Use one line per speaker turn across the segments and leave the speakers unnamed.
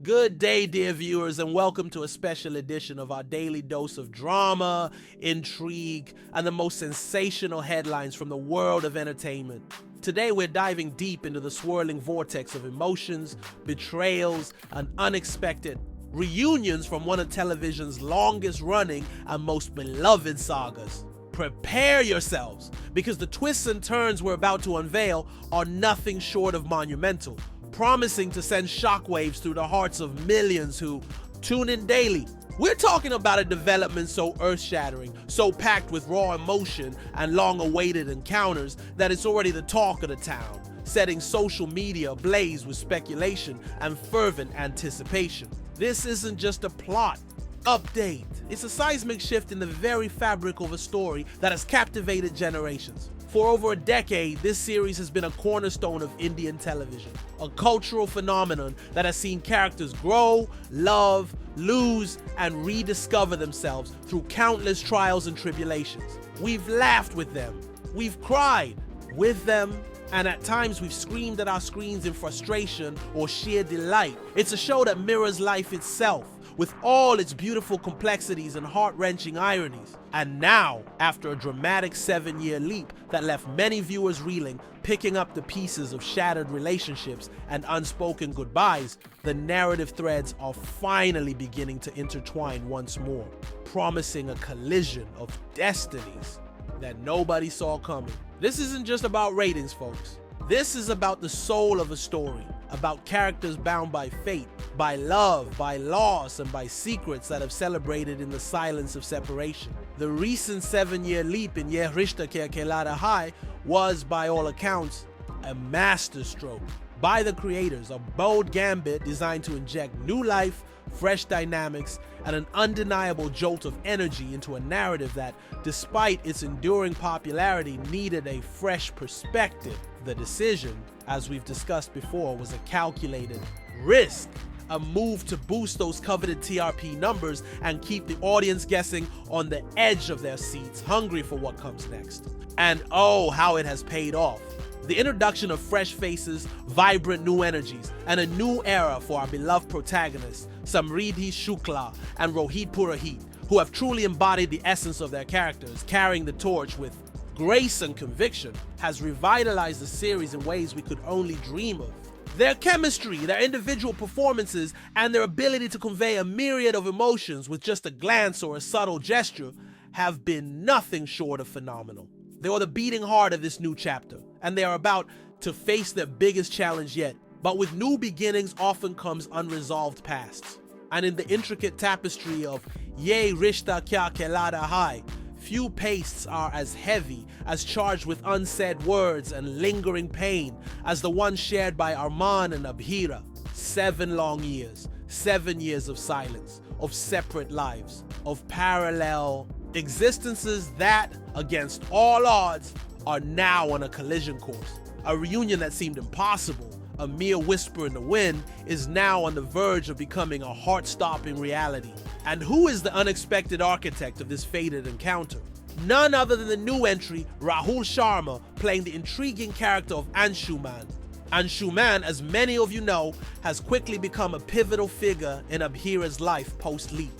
Good day, dear viewers, and welcome to a special edition of our daily dose of drama, intrigue, and the most sensational headlines from the world of entertainment. Today, we're diving deep into the swirling vortex of emotions, betrayals, and unexpected reunions from one of television's longest running and most beloved sagas. Prepare yourselves, because the twists and turns we're about to unveil are nothing short of monumental, promising to send shockwaves through the hearts of millions who tune in daily. We're talking about a development so earth-shattering, so packed with raw emotion and long-awaited encounters that it's already the talk of the town, setting social media ablaze with speculation and fervent anticipation. This isn't just a plot update. It's a seismic shift in the very fabric of a story that has captivated generations. For over a decade, this series has been a cornerstone of Indian television, a cultural phenomenon that has seen characters grow, love, lose, and rediscover themselves through countless trials and tribulations. We've laughed with them, we've cried with them, and at times we've screamed at our screens in frustration or sheer delight. It's a show that mirrors life itself, with all its beautiful complexities and heart-wrenching ironies. And now, after a dramatic 7-year leap that left many viewers reeling, picking up the pieces of shattered relationships and unspoken goodbyes, the narrative threads are finally beginning to intertwine once more, promising a collision of destinies that nobody saw coming. This isn't just about ratings, folks. This is about the soul of a story, about characters bound by fate, by love, by loss, and by secrets that have celebrated in the silence of separation. The recent 7-year leap in Yeh Rishta, Kehlata was, by all accounts, a masterstroke by the creators, a bold gambit designed to inject new life, fresh dynamics, and an undeniable jolt of energy into a narrative that, despite its enduring popularity, needed a fresh perspective. The decision, as we've discussed before, was a calculated risk, a move to boost those coveted TRP numbers and keep the audience guessing on the edge of their seats, hungry for what comes next. And oh, how it has paid off. The introduction of fresh faces, vibrant new energies, and a new era for our beloved protagonists, Samriddhi Shukla and Rohit Purohit, who have truly embodied the essence of their characters, carrying the torch with grace and conviction, has revitalized the series in ways we could only dream of. Their chemistry, their individual performances, and their ability to convey a myriad of emotions with just a glance or a subtle gesture have been nothing short of phenomenal. They are the beating heart of this new chapter, and they are about to face their biggest challenge yet. But with new beginnings often comes unresolved pasts. And in the intricate tapestry of Yeh Rishta Kehlata, few pastes are as heavy, as charged with unsaid words and lingering pain as the one shared by Armaan and Abhira. 7 long years, 7 years of silence, of separate lives, of parallel existences that, against all odds, are now on a collision course. A reunion that seemed impossible, a mere whisper in the wind, is now on the verge of becoming a heart-stopping reality. And who is the unexpected architect of this fated encounter? None other than the new entry, Rahul Sharma, playing the intriguing character of Anshuman. Anshuman, as many of you know, has quickly become a pivotal figure in Abhira's life post-leap.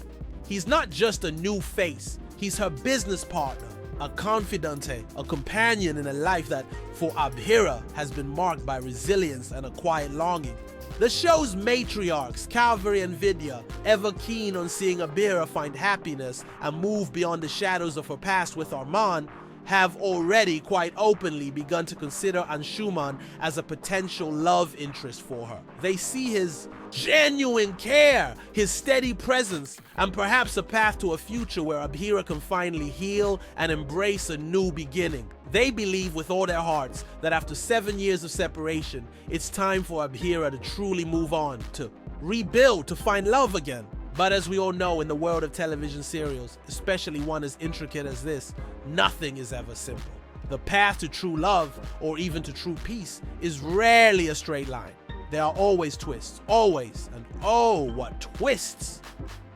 He's not just a new face, he's her business partner, a confidante, a companion in a life that, for Abhira, has been marked by resilience and a quiet longing. The show's matriarchs, Calvary and Vidya, ever keen on seeing Abhira find happiness and move beyond the shadows of her past with Armaan, have already quite openly begun to consider Anshuman as a potential love interest for her. They see his genuine care, his steady presence, and perhaps a path to a future where Abhira can finally heal and embrace a new beginning. They believe with all their hearts that after 7 years of separation, it's time for Abhira to truly move on, to rebuild, to find love again. But as we all know, in the world of television serials, especially one as intricate as this, nothing is ever simple. The path to true love, or even to true peace, is rarely a straight line. There are always twists, always, and oh, what twists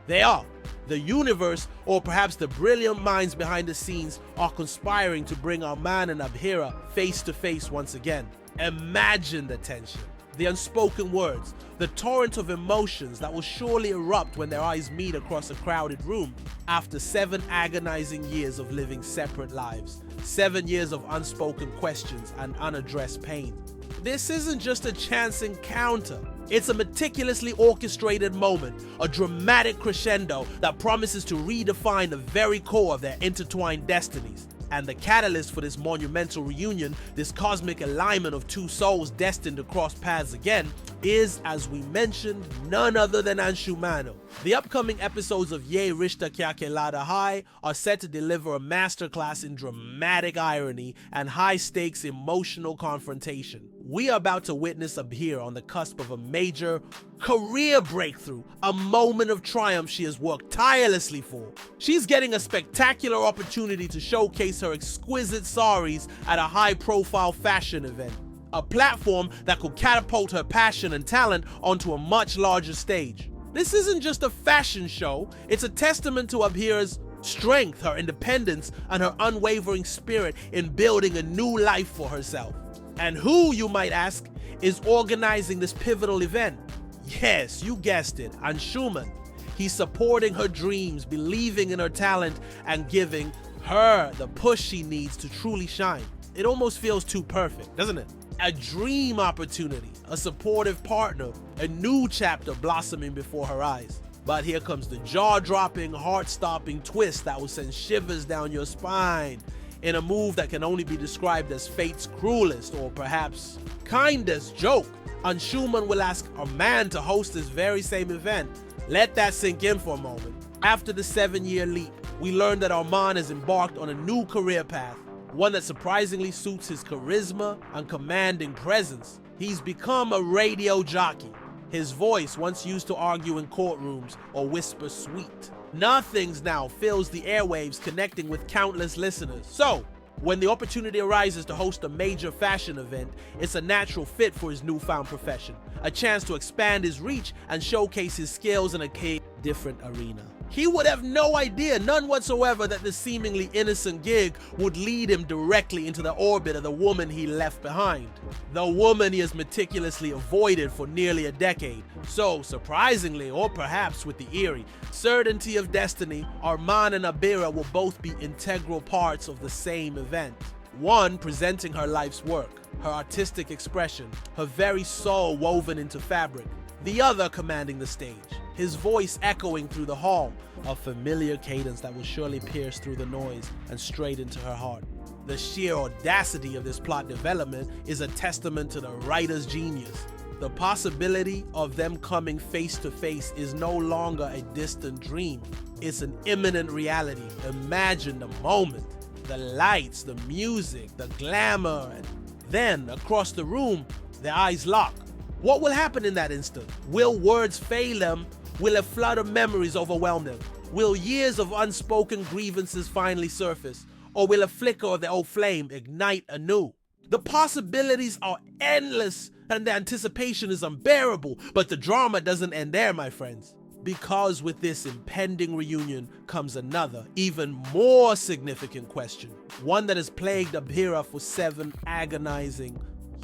they are. The universe, or perhaps the brilliant minds behind the scenes, are conspiring to bring Armaan and Abhira face to face once again. Imagine the tension, the unspoken words, The torrent of emotions that will surely erupt when their eyes meet across a crowded room after 7 agonizing years of living separate lives. 7 years of unspoken questions and unaddressed pain. This isn't just a chance encounter. It's a meticulously orchestrated moment, a dramatic crescendo that promises to redefine the very core of their intertwined destinies. And the catalyst for this monumental reunion, this cosmic alignment of two souls destined to cross paths again, is, as we mentioned, none other than Anshuman. The upcoming episodes of Yeh Rishta, Kehlata are set to deliver a masterclass in dramatic irony and high-stakes emotional confrontation. We are about to witness Abhira on the cusp of a major career breakthrough, a moment of triumph she has worked tirelessly for. She's getting a spectacular opportunity to showcase her exquisite saris at a high-profile fashion event, a platform that could catapult her passion and talent onto a much larger stage. This isn't just a fashion show, it's a testament to Abhira's strength, her independence, and her unwavering spirit in building a new life for herself. And who, you might ask, is organizing this pivotal event? Yes, you guessed it, Anshuman. He's supporting her dreams, believing in her talent, and giving her the push she needs to truly shine. It almost feels too perfect, doesn't it? A dream opportunity, a supportive partner, a new chapter blossoming before her eyes. But here comes the jaw-dropping, heart-stopping twist that will send shivers down your spine, in a move that can only be described as fate's cruelest or perhaps kindest joke. Anshuman will ask Armaan to host this very same event. Let that sink in for a moment. After the 7-year leap, we learn that Armaan has embarked on a new career path, one that surprisingly suits his charisma and commanding presence. He's become a radio jockey. His voice, once used to argue in courtrooms or whisper sweet nothings, now fills the airwaves, connecting with countless listeners. So, when the opportunity arises to host a major fashion event, it's a natural fit for his newfound profession, a chance to expand his reach and showcase his skills in a different arena. He would have no idea, none whatsoever, that this seemingly innocent gig would lead him directly into the orbit of the woman he left behind. The woman he has meticulously avoided for nearly a decade. So, surprisingly, or perhaps with the eerie certainty of destiny, Armaan and Abhira will both be integral parts of the same event. One presenting her life's work, her artistic expression, her very soul woven into fabric. The other commanding the stage, his voice echoing through the hall, a familiar cadence that will surely pierce through the noise and straight into her heart. The sheer audacity of this plot development is a testament to the writer's genius. The possibility of them coming face to face is no longer a distant dream. It's an imminent reality. Imagine the moment, the lights, the music, the glamour, and then across the room, their eyes lock. What will happen in that instant? Will words fail them? Will a flood of memories overwhelm them? Will years of unspoken grievances finally surface? Or will a flicker of the old flame ignite anew? The possibilities are endless and the anticipation is unbearable, but the drama doesn't end there, my friends. Because with this impending reunion comes another, even more significant question. One that has plagued Abhira for 7 agonizing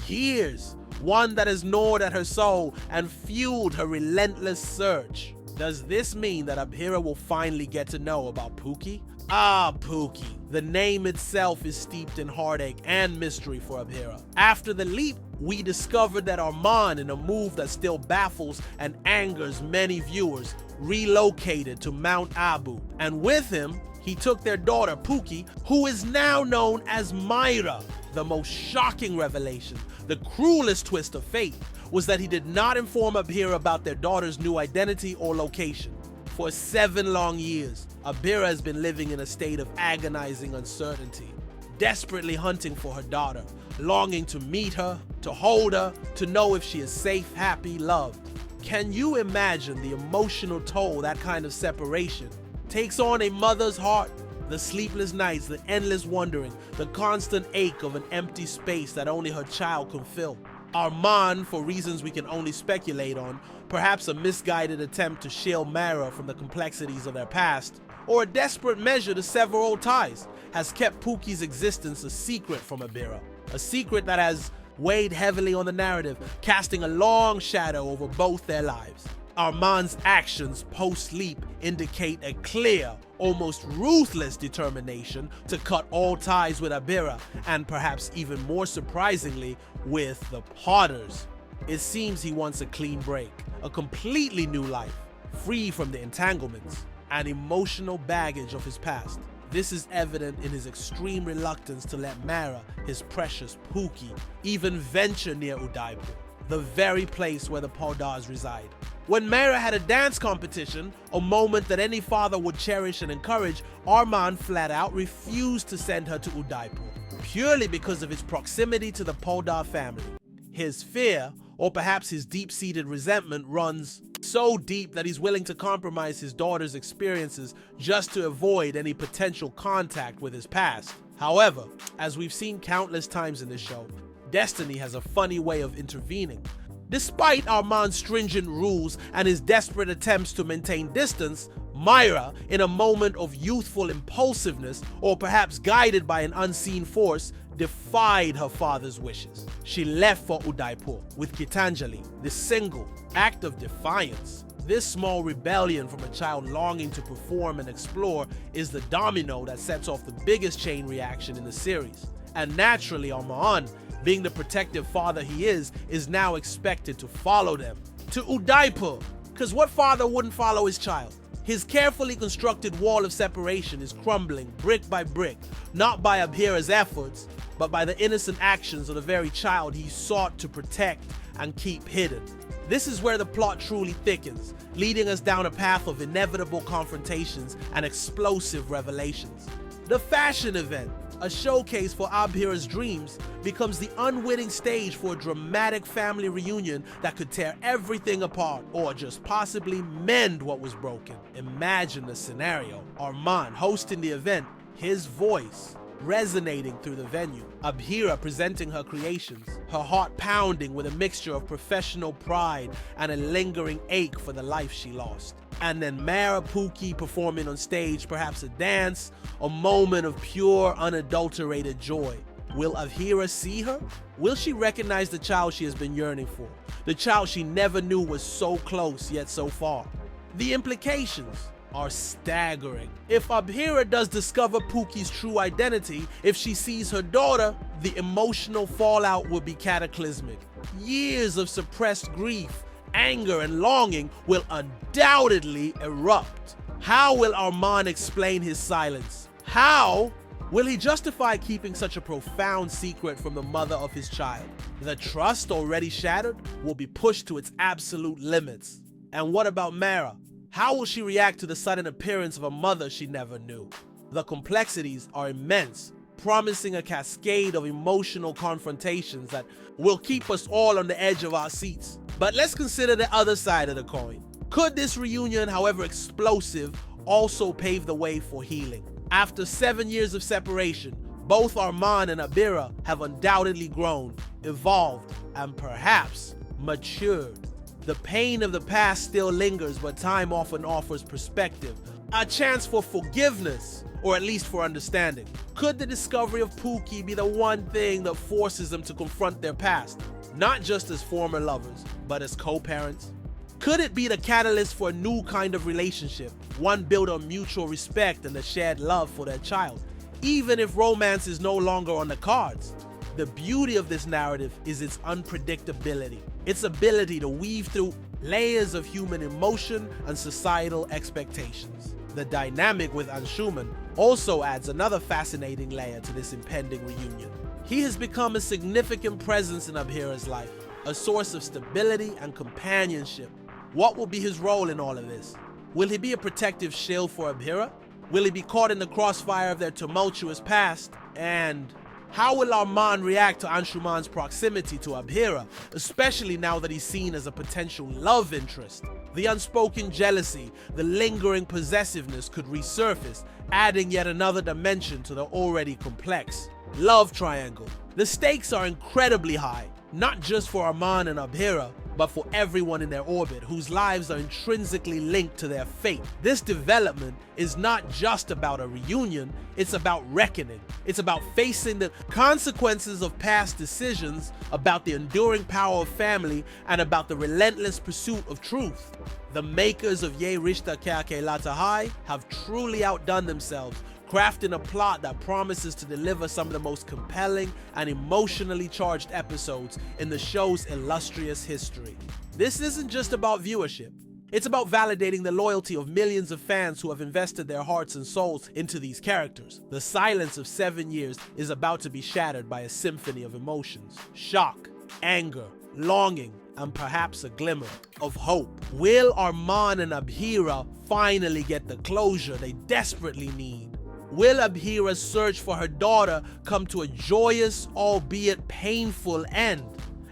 years. One that has gnawed at her soul and fueled her relentless search. Does this mean that Abhira will finally get to know about Pookie? Ah, Pookie. The name itself is steeped in heartache and mystery for Abhira. After the leap, we discovered that Armaan, in a move that still baffles and angers many viewers, relocated to Mount Abu. And with him, he took their daughter, Pookie, who is now known as Maira. The most shocking revelation, the cruelest twist of fate, was that he did not inform Abhira about their daughter's new identity or location. For 7 long years, Abhira has been living in a state of agonizing uncertainty, desperately hunting for her daughter, longing to meet her, to hold her, to know if she is safe, happy, loved. Can you imagine the emotional toll that kind of separation takes on a mother's heart? The sleepless nights, the endless wondering, the constant ache of an empty space that only her child can fill. Armaan, for reasons we can only speculate on, perhaps a misguided attempt to shield Maira from the complexities of their past, or a desperate measure to sever old ties, has kept Pookie's existence a secret from Abhira. A secret that has weighed heavily on the narrative, casting a long shadow over both their lives. Armaan's actions post-leap indicate a clear, almost ruthless determination to cut all ties with Abhira, and perhaps even more surprisingly, with the Potters. It seems he wants a clean break, a completely new life, free from the entanglements and emotional baggage of his past. This is evident in his extreme reluctance to let Maira, his precious Pookie, even venture near Udaipur, the very place where the Potters reside. When Maira had a dance competition, a moment that any father would cherish and encourage, Armaan flat out refused to send her to Udaipur, purely because of its proximity to the Potter family. His fear, or perhaps his deep-seated resentment, runs so deep that he's willing to compromise his daughter's experiences just to avoid any potential contact with his past. However, as we've seen countless times in this show, destiny has a funny way of intervening. Despite Armaan's stringent rules and his desperate attempts to maintain distance, Maira, in a moment of youthful impulsiveness, or perhaps guided by an unseen force, defied her father's wishes. She left for Udaipur with Gitanjali. This single act of defiance, this small rebellion from a child longing to perform and explore, is the domino that sets off the biggest chain reaction in the series. And naturally, Armaan, being the protective father he is now expected to follow them to Udaipur. Because what father wouldn't follow his child? His carefully constructed wall of separation is crumbling brick by brick, not by Abhira's efforts, but by the innocent actions of the very child he sought to protect and keep hidden. This is where the plot truly thickens, leading us down a path of inevitable confrontations and explosive revelations. The fashion event, a showcase for Abhira's dreams, becomes the unwitting stage for a dramatic family reunion that could tear everything apart or just possibly mend what was broken. Imagine the scenario: Armaan hosting the event, his voice resonating through the venue, Abhira presenting her creations, her heart pounding with a mixture of professional pride and a lingering ache for the life she lost. And then Maira Pookie performing on stage, perhaps a dance, a moment of pure, unadulterated joy. Will Abhira see her? Will she recognize the child she has been yearning for? The child she never knew was so close yet so far? The implications are staggering. If Abhira does discover Pookie's true identity, if she sees her daughter, the emotional fallout will be cataclysmic. Years of suppressed grief, anger, and longing will undoubtedly erupt. How will Armaan explain his silence? How will he justify keeping such a profound secret from the mother of his child? The trust already shattered will be pushed to its absolute limits. And what about Maira? How will she react to the sudden appearance of a mother she never knew? The complexities are immense, promising a cascade of emotional confrontations that will keep us all on the edge of our seats. But let's consider the other side of the coin. Could this reunion, however explosive, also pave the way for healing? After 7 years of separation, both Armaan and Abhira have undoubtedly grown, evolved, and perhaps matured. The pain of the past still lingers, but time often offers perspective, a chance for forgiveness, or at least for understanding. Could the discovery of Pookie be the one thing that forces them to confront their past, not just as former lovers, but as co-parents? Could it be the catalyst for a new kind of relationship, one built on mutual respect and a shared love for their child, even if romance is no longer on the cards? The beauty of this narrative is its unpredictability, its ability to weave through layers of human emotion and societal expectations. The dynamic with Anshuman also adds another fascinating layer to this impending reunion. He has become a significant presence in Abhira's life, a source of stability and companionship. What will be his role in all of this? Will he be a protective shield for Abhira? Will he be caught in the crossfire of their tumultuous past? And how will Armaan react to Anshuman's proximity to Abhira, especially now that he's seen as a potential love interest? The unspoken jealousy, the lingering possessiveness could resurface, adding yet another dimension to the already complex love triangle. The stakes are incredibly high, not just for Armaan and Abhira, but for everyone in their orbit whose lives are intrinsically linked to their fate. This development is not just about a reunion, it's about reckoning. It's about facing the consequences of past decisions, about the enduring power of family, and about the relentless pursuit of truth. The makers of Yeh Rishta Kehlata have truly outdone themselves, crafting a plot that promises to deliver some of the most compelling and emotionally charged episodes in the show's illustrious history. This isn't just about viewership. It's about validating the loyalty of millions of fans who have invested their hearts and souls into these characters. The silence of 7 years is about to be shattered by a symphony of emotions: shock, anger, longing, and perhaps a glimmer of hope. Will Armaan and Abhira finally get the closure they desperately need? Will Abhira's search for her daughter come to a joyous, albeit painful, end?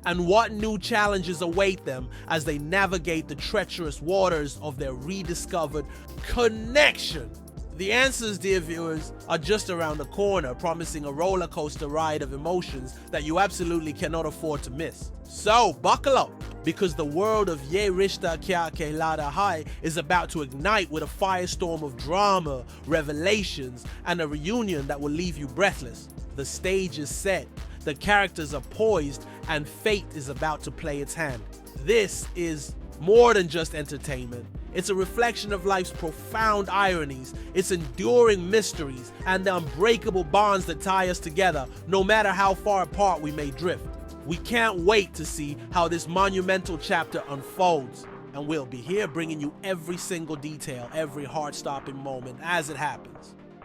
And what new challenges await them as they navigate the treacherous waters of their rediscovered connection? The answers, dear viewers, are just around the corner, promising a roller coaster ride of emotions that you absolutely cannot afford to miss. So buckle up, because the world of Yeh Rishta Kehlata is about to ignite with a firestorm of drama, revelations, and a reunion that will leave you breathless. The stage is set, the characters are poised, and fate is about to play its hand. This is more than just entertainment. It's a reflection of life's profound ironies, its enduring mysteries, and the unbreakable bonds that tie us together, no matter how far apart we may drift. We can't wait to see how this monumental chapter unfolds, and we'll be here bringing you every single detail, every heart-stopping moment as it happens.